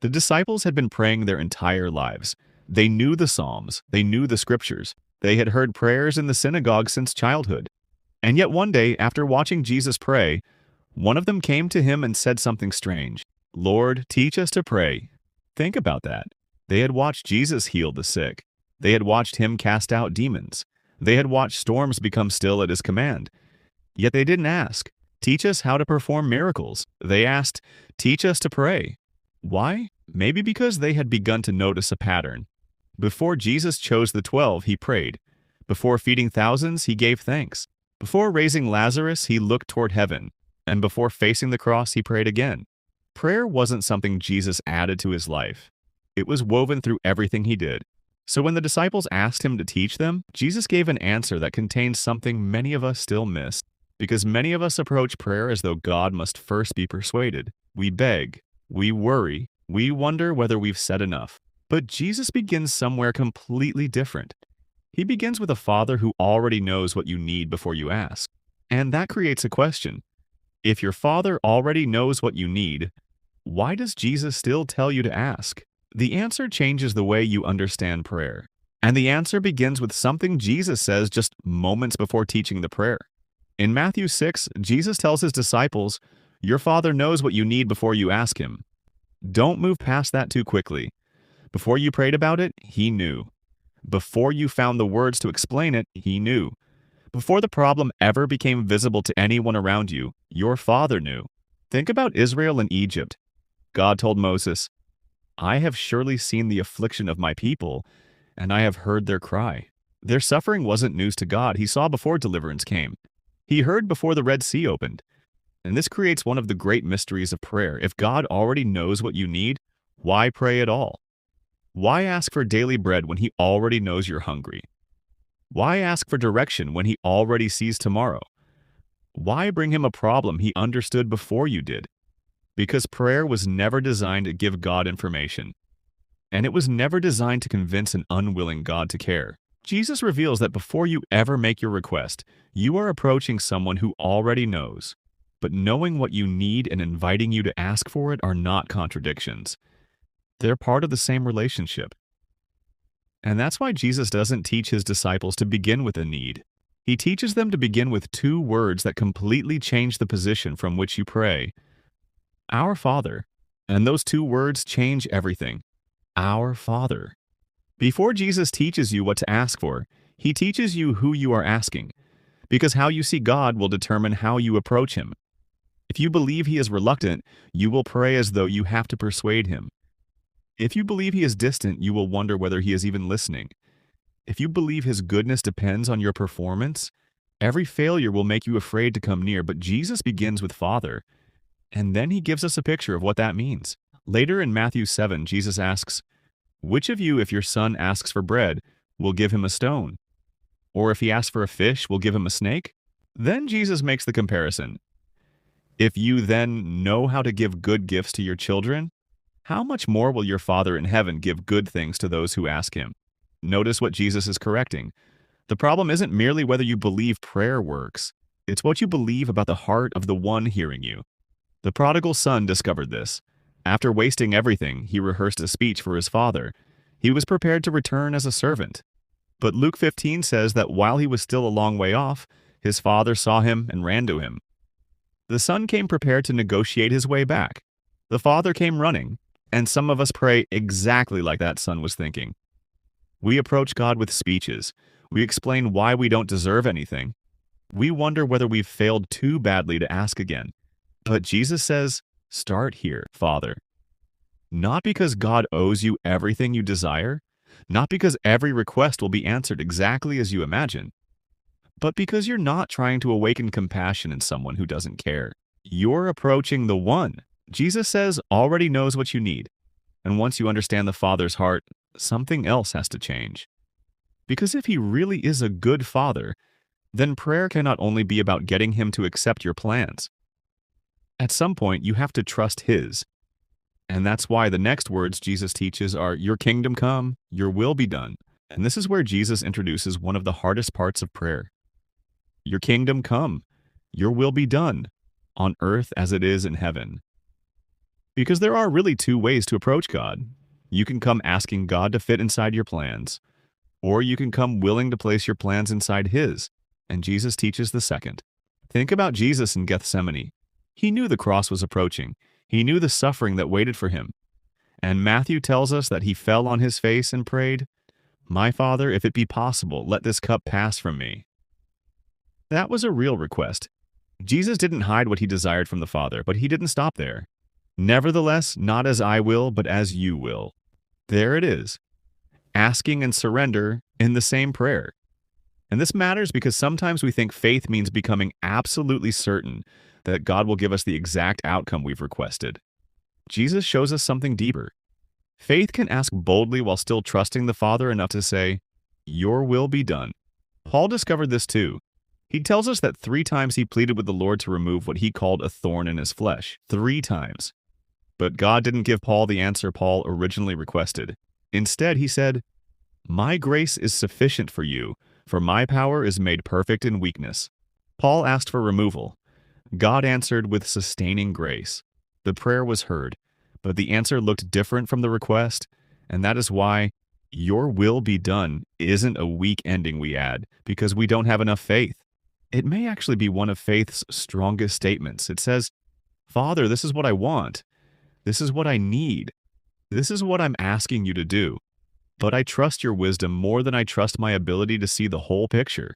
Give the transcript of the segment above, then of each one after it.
The disciples had been praying their entire lives. They knew the Psalms, they knew the Scriptures, they had heard prayers in the synagogue since childhood. And yet one day, after watching Jesus pray, one of them came to him and said something strange. "Lord, teach us to pray." Think about that. They had watched Jesus heal the sick. They had watched him cast out demons. They had watched storms become still at his command. Yet they didn't ask, "Teach us how to perform miracles." They asked, "Teach us to pray." Why? Maybe because they had begun to notice a pattern. Before Jesus chose the 12, he prayed. Before feeding thousands, he gave thanks. Before raising Lazarus, he looked toward heaven. And before facing the cross, he prayed again. Prayer wasn't something Jesus added to his life. It was woven through everything he did. So when the disciples asked him to teach them, Jesus gave an answer that contained something many of us still miss. Because many of us approach prayer as though God must first be persuaded. We beg, we worry, we wonder whether we've said enough. But Jesus begins somewhere completely different. He begins with a Father who already knows what you need before you ask. And that creates a question. If your Father already knows what you need, why does Jesus still tell you to ask? The answer changes the way you understand prayer. And the answer begins with something Jesus says just moments before teaching the prayer. In Matthew 6, Jesus tells his disciples, "Your Father knows what you need before you ask him." Don't move past that too quickly. Before you prayed about it, he knew. Before you found the words to explain it, he knew. Before the problem ever became visible to anyone around you, your Father knew. Think about Israel and Egypt. God told Moses, "I have surely seen the affliction of my people, and I have heard their cry." Their suffering wasn't news to God. He saw before deliverance came. He heard before the Red Sea opened. And this creates one of the great mysteries of prayer. If God already knows what you need, why pray at all? Why ask for daily bread when he already knows you're hungry? Why ask for direction when he already sees tomorrow? Why bring him a problem he understood before you did? Because prayer was never designed to give God information. And it was never designed to convince an unwilling God to care. Jesus reveals that before you ever make your request, you are approaching someone who already knows. But knowing what you need and inviting you to ask for it are not contradictions. They're part of the same relationship. And that's why Jesus doesn't teach his disciples to begin with a need. He teaches them to begin with two words that completely change the position from which you pray. Our Father. And those two words change everything. Our Father. Before Jesus teaches you what to ask for, he teaches you who you are asking. Because how you see God will determine how you approach him. If you believe he is reluctant, you will pray as though you have to persuade him. If you believe he is distant, you will wonder whether he is even listening. If you believe his goodness depends on your performance, every failure will make you afraid to come near. But Jesus begins with Father, and then he gives us a picture of what that means. Later in Matthew 7, Jesus asks, "Which of you, if your son asks for bread, will give him a stone? Or if he asks for a fish, will give him a snake?" Then Jesus makes the comparison. If you then know how to give good gifts to your children, how much more will your Father in heaven give good things to those who ask him? Notice what Jesus is correcting. The problem isn't merely whether you believe prayer works. It's what you believe about the heart of the one hearing you. The prodigal son discovered this. After wasting everything, he rehearsed a speech for his father. He was prepared to return as a servant. But Luke 15 says that while he was still a long way off, his father saw him and ran to him. The son came prepared to negotiate his way back. The father came running, and some of us pray exactly like that son was thinking. We approach God with speeches. We explain why we don't deserve anything. We wonder whether we've failed too badly to ask again. But Jesus says, "Start here, Father." Not because God owes you everything you desire, not because every request will be answered exactly as you imagine, but because you're not trying to awaken compassion in someone who doesn't care. You're approaching the one Jesus says already knows what you need. And once you understand the Father's heart, something else has to change. Because if he really is a good Father, then prayer cannot only be about getting him to accept your plans. At some point, you have to trust his. And that's why the next words Jesus teaches are, "Your kingdom come, your will be done." And this is where Jesus introduces one of the hardest parts of prayer. Your kingdom come, your will be done, on earth as it is in heaven. Because there are really two ways to approach God. You can come asking God to fit inside your plans, or you can come willing to place your plans inside His. And Jesus teaches the second. Think about Jesus in Gethsemane. He knew the cross was approaching. He knew the suffering that waited for him. And Matthew tells us that he fell on his face and prayed, "My Father, if it be possible, let this cup pass from me." That was a real request. Jesus didn't hide what he desired from the Father, but he didn't stop there. "Nevertheless, not as I will, but as you will." There it is. Asking and surrender in the same prayer. And this matters because sometimes we think faith means becoming absolutely certain that God will give us the exact outcome we've requested. Jesus shows us something deeper. Faith can ask boldly while still trusting the Father enough to say, "Your will be done." Paul discovered this too. He tells us that 3 times he pleaded with the Lord to remove what he called a thorn in his flesh. 3 times. But God didn't give Paul the answer Paul originally requested. Instead, he said, "My grace is sufficient for you, for my power is made perfect in weakness." Paul asked for removal. God answered with sustaining grace. The prayer was heard, but the answer looked different from the request, and that is why "your will be done" isn't a weak ending we add because we don't have enough faith. It may actually be one of faith's strongest statements. It says, "Father, this is what I want. This is what I need. This is what I'm asking you to do. But I trust your wisdom more than I trust my ability to see the whole picture."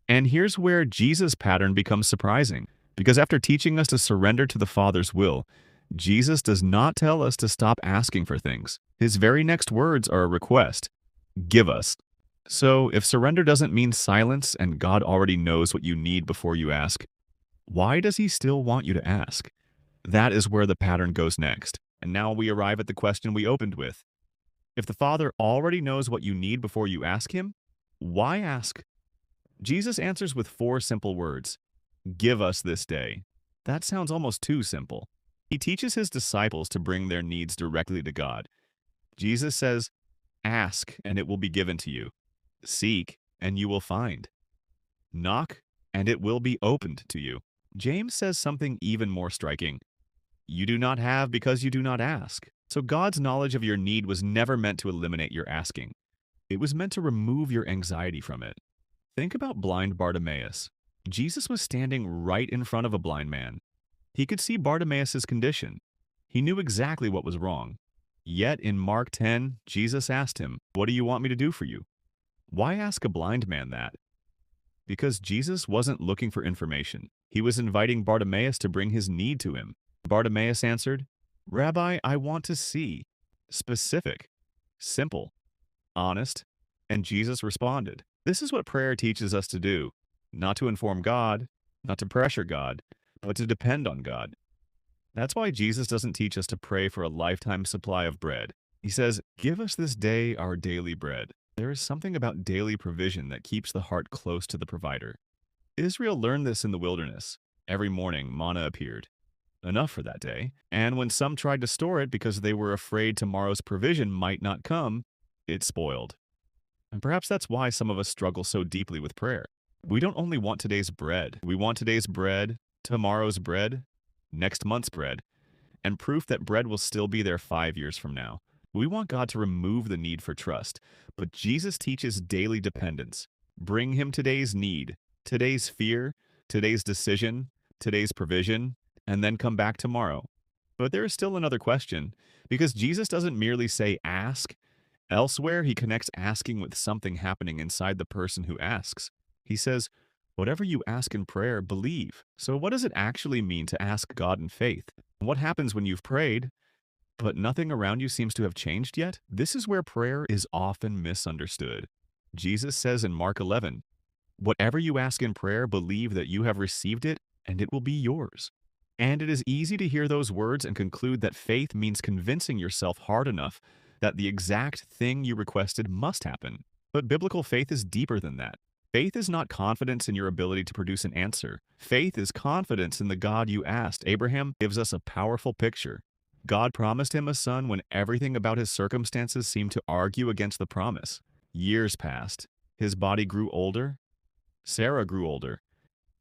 And here's where Jesus' pattern becomes surprising, because after teaching us to surrender to the Father's will, Jesus does not tell us to stop asking for things. His very next words are a request: "Give us." So if surrender doesn't mean silence and God already knows what you need before you ask, why does he still want you to ask? That is where the pattern goes next. And now we arrive at the question we opened with. If the Father already knows what you need before you ask him, why ask? Jesus answers with 4 simple words. "Give us this day." That sounds almost too simple. He teaches his disciples to bring their needs directly to God. Jesus says, "Ask, and it will be given to you. Seek, and you will find. Knock, and it will be opened to you." James says something even more striking. "You do not have because you do not ask." So God's knowledge of your need was never meant to eliminate your asking. It was meant to remove your anxiety from it. Think about blind Bartimaeus. Jesus was standing right in front of a blind man. He could see Bartimaeus' condition. He knew exactly what was wrong. Yet in Mark 10, Jesus asked him, "What do you want me to do for you?" Why ask a blind man that? Because Jesus wasn't looking for information. He was inviting Bartimaeus to bring his need to him. Bartimaeus answered, "Rabbi, I want to see." Specific, simple, honest, and Jesus responded. This is what prayer teaches us to do. Not to inform God, not to pressure God, but to depend on God. That's why Jesus doesn't teach us to pray for a lifetime supply of bread. He says, "Give us this day our daily bread." There is something about daily provision that keeps the heart close to the provider. Israel learned this in the wilderness. Every morning, manna appeared, enough for that day. And when some tried to store it because they were afraid tomorrow's provision might not come, it spoiled. And perhaps that's why some of us struggle so deeply with prayer. We don't only want today's bread. We want today's bread, tomorrow's bread, next month's bread, and proof that bread will still be there 5 years from now. We want God to remove the need for trust, but Jesus teaches daily dependence. Bring him today's need, today's fear, today's decision, today's provision, and then come back tomorrow. But there is still another question, because Jesus doesn't merely say ask. Elsewhere, he connects asking with something happening inside the person who asks. He says, "Whatever you ask in prayer, believe." So what does it actually mean to ask God in faith? What happens when you've prayed, but nothing around you seems to have changed yet? This is where prayer is often misunderstood. Jesus says in Mark 11, "Whatever you ask in prayer, believe that you have received it, and it will be yours." And it is easy to hear those words and conclude that faith means convincing yourself hard enough that the exact thing you requested must happen. But biblical faith is deeper than that. Faith is not confidence in your ability to produce an answer. Faith is confidence in the God you asked. Abraham gives us a powerful picture. God promised him a son when everything about his circumstances seemed to argue against the promise. Years passed. His body grew older. Sarah grew older.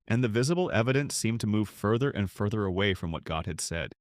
And the visible evidence seemed to move further and further away from what God had said.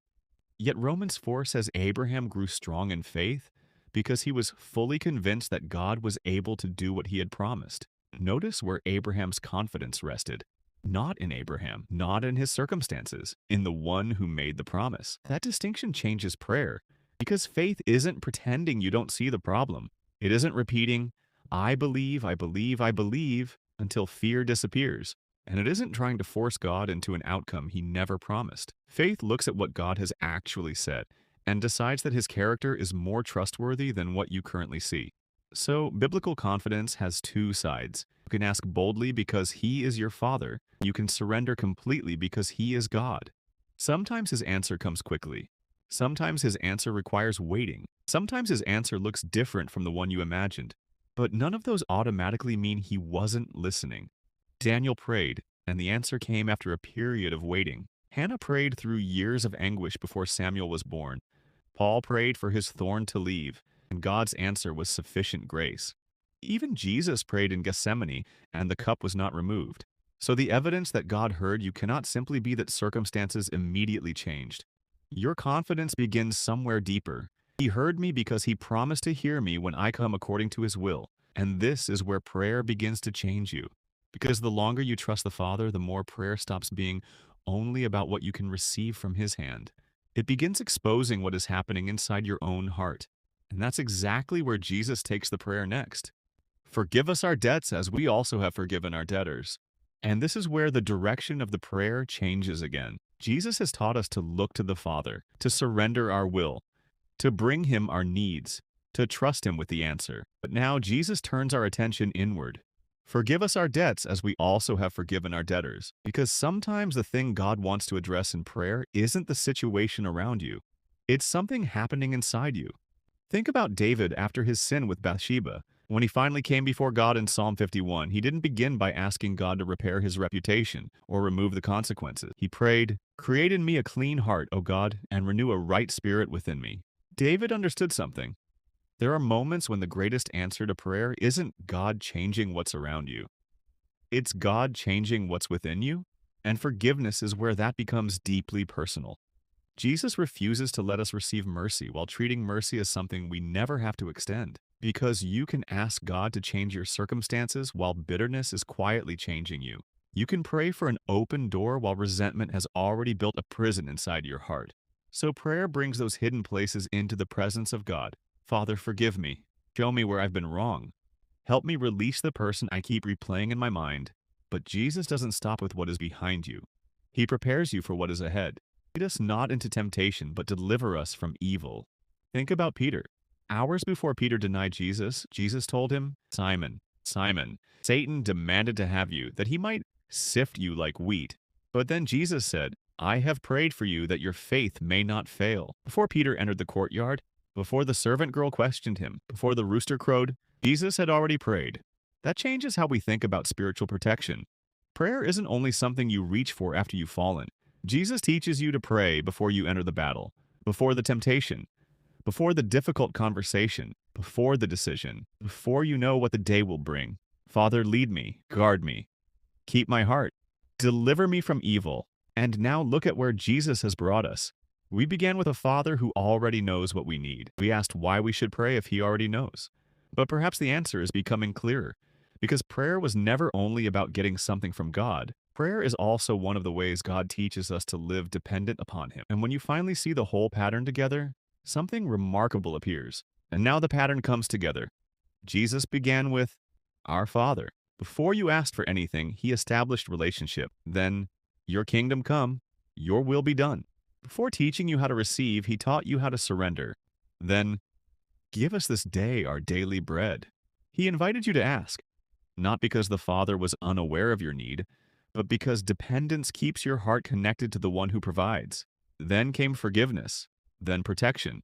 Yet Romans 4 says Abraham grew strong in faith because he was fully convinced that God was able to do what he had promised. Notice where Abraham's confidence rested. Not in Abraham, not in his circumstances, in the one who made the promise. That distinction changes prayer because faith isn't pretending you don't see the problem. It isn't repeating, I believe, I believe, I believe, until fear disappears. And it isn't trying to force God into an outcome he never promised. Faith looks at what God has actually said and decides that his character is more trustworthy than what you currently see. So, biblical confidence has two sides. You can ask boldly because he is your Father. You can surrender completely because he is God. Sometimes his answer comes quickly. Sometimes his answer requires waiting. Sometimes his answer looks different from the one you imagined. But none of those automatically mean he wasn't listening. Daniel prayed, and the answer came after a period of waiting. Hannah prayed through years of anguish before Samuel was born. Paul prayed for his thorn to leave, and God's answer was sufficient grace. Even Jesus prayed in Gethsemane, and the cup was not removed. So the evidence that God heard you cannot simply be that circumstances immediately changed. Your confidence begins somewhere deeper. He heard me because he promised to hear me when I come according to his will. And this is where prayer begins to change you. Because the longer you trust the Father, the more prayer stops being only about what you can receive from his hand. It begins exposing what is happening inside your own heart. And that's exactly where Jesus takes the prayer next. Forgive us our debts as we also have forgiven our debtors. And this is where the direction of the prayer changes again. Jesus has taught us to look to the Father, to surrender our will, to bring him our needs, to trust him with the answer. But now Jesus turns our attention inward. Forgive us our debts as we also have forgiven our debtors. Because sometimes the thing God wants to address in prayer isn't the situation around you. It's something happening inside you. Think about David after his sin with Bathsheba. When he finally came before God in Psalm 51, he didn't begin by asking God to repair his reputation or remove the consequences. He prayed, "Create in me a clean heart, O God, and renew a right spirit within me." David understood something. There are moments when the greatest answer to prayer isn't God changing what's around you. It's God changing what's within you, and forgiveness is where that becomes deeply personal. Jesus refuses to let us receive mercy while treating mercy as something we never have to extend. Because you can ask God to change your circumstances while bitterness is quietly changing you. You can pray for an open door while resentment has already built a prison inside your heart. So prayer brings those hidden places into the presence of God. Father, forgive me. Show me where I've been wrong. Help me release the person I keep replaying in my mind. But Jesus doesn't stop with what is behind you. He prepares you for what is ahead. Lead us not into temptation, but deliver us from evil. Think about Peter. Hours before Peter denied Jesus, Jesus told him, Simon, Simon, Satan demanded to have you, that he might sift you like wheat. But then Jesus said, I have prayed for you that your faith may not fail. Before Peter entered the courtyard, before the servant girl questioned him, before the rooster crowed, Jesus had already prayed. That changes how we think about spiritual protection. Prayer isn't only something you reach for after you've fallen. Jesus teaches you to pray before you enter the battle, before the temptation, before the difficult conversation, before the decision, before you know what the day will bring. Father, lead me, guard me, keep my heart, deliver me from evil. And now look at where Jesus has brought us. We began with a Father who already knows what we need. We asked why we should pray if he already knows. But perhaps the answer is becoming clearer, because prayer was never only about getting something from God. Prayer is also one of the ways God teaches us to live dependent upon him. And when you finally see the whole pattern together, something remarkable appears. And now the pattern comes together. Jesus began with, Our Father. Before you asked for anything, he established relationship. Then, your kingdom come, your will be done. Before teaching you how to receive, he taught you how to surrender. Then, give us this day our daily bread. He invited you to ask, not because the Father was unaware of your need, but because dependence keeps your heart connected to the one who provides. Then came forgiveness, then protection.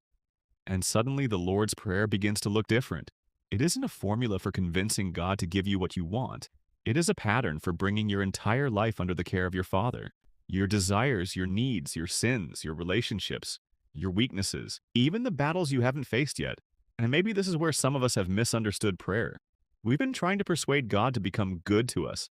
And suddenly the Lord's Prayer begins to look different. It isn't a formula for convincing God to give you what you want. It is a pattern for bringing your entire life under the care of your Father. Your desires, your needs, your sins, your relationships, your weaknesses, even the battles you haven't faced yet. And maybe this is where some of us have misunderstood prayer. We've been trying to persuade God to become good to us,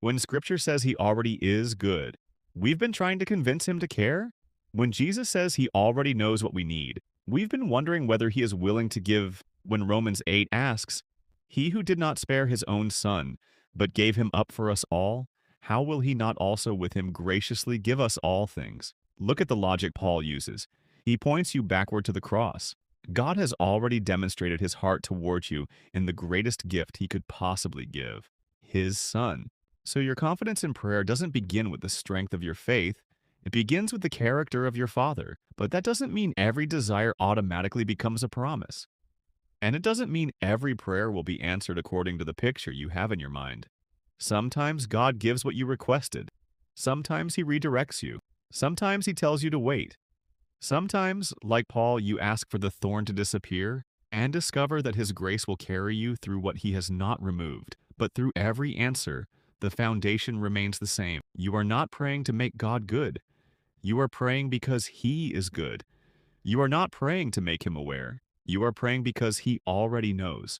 when Scripture says he already is good. We've been trying to convince him to care When Jesus says he already knows what we need, we've been wondering whether he is willing to give when Romans 8 asks, "He who did not spare his own son, but gave him up for us all, how will he not also with him graciously give us all things?" Look at the logic Paul uses. He points you backward to the cross. God has already demonstrated his heart towards you in the greatest gift he could possibly give, his son. So your confidence in prayer doesn't begin with the strength of your faith. It begins with the character of your Father, but that doesn't mean every desire automatically becomes a promise. And it doesn't mean every prayer will be answered according to the picture you have in your mind. Sometimes God gives what you requested. Sometimes he redirects you. Sometimes he tells you to wait. Sometimes, like Paul, you ask for the thorn to disappear and discover that his grace will carry you through what he has not removed. But through every answer, the foundation remains the same. You are not praying to make God good. You are praying because he is good. You are not praying to make him aware. You are praying because he already knows.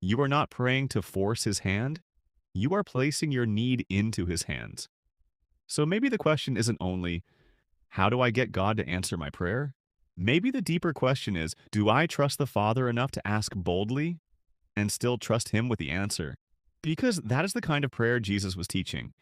You are not praying to force his hand. You are placing your need into his hands. So maybe the question isn't only, how do I get God to answer my prayer? Maybe the deeper question is, do I trust the Father enough to ask boldly and still trust him with the answer? Because that is the kind of prayer Jesus was teaching.